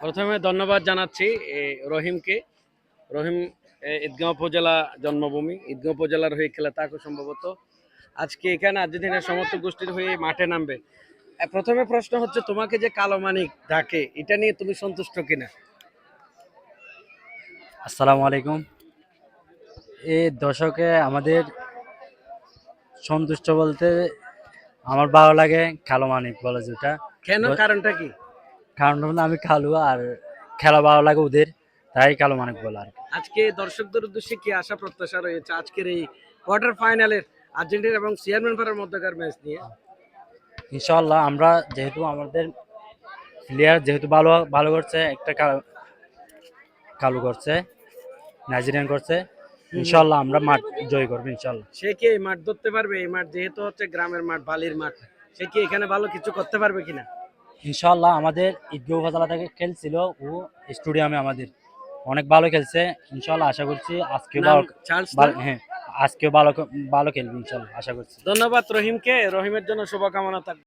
প্রথমে ধন্যবাদ জানাচ্ছি রহিমকে। রহিম ঈদগাঁও উপজেলা জন্মভূমি, ঈদগাঁও উপজেলার হয়ে খেলে তাকে সম্ভবত আজকে এখানে আর্জেন্টিনার সমর্থক গোষ্ঠীর হয়ে মাঠে নামবে। প্রথমে প্রশ্ন হচ্ছে, তোমাকে যে কালো মানিক ডাকে এটা নিয়ে তুমি সন্তুষ্ট কিনা? আসসালামু আলাইকুম। এই দশকে আমাদের সন্তুষ্ট বলতে আমার ভালো লাগে কালো মানিক বলে যেটা। কেন, কারণটা কি? কারণ হলো আমি কালো আর খেলা ভালো লাগে ওদের, তাই কালো মানিক বলে আর কি। আজকে দর্শকদের উদ্দেশ্যে কি আশা প্রত্যাশা রয়েছে আজকের এই কোয়ার্টার ফাইনালের আর্জেন্টিনা এবং চেয়ারম্যান পাড়ার মধ্যকার ম্যাচ নিয়ে? ইনশাআল্লাহ আমরা যেহেতু আমাদের প্লেয়ার যেহেতু ভালো ভালো করছে, একটা কালো করছে, নাইজেরিয়ান করছে, ইনশাআল্লাহ আমরা মাঠ জয় করবো ইনশাআল্লাহ। সে কি এই মাঠ ধরতে পারবে? এই মাঠ যেহেতু হচ্ছে গ্রামের মাঠ, বালির মাঠ, সে কি এখানে ভালো কিছু করতে পারবে কিনা? ইনশাআল্লাহ আমাদের ঈদগাঁও উপজেলা থেকে খেলছিল ও স্টেডিয়ামে আমাদের অনেক ভালো খেলছে। ইনশাআল্লাহ আশা করছি আজকে নাম চার্লস না? হ্যাঁ, আজকেও ভালো ভালো খেলবে ইনশাআল্লাহ আশা করছি। ধন্যবাদ রহিমকে। রহিমের জন্য শুভকামনা থাকবে।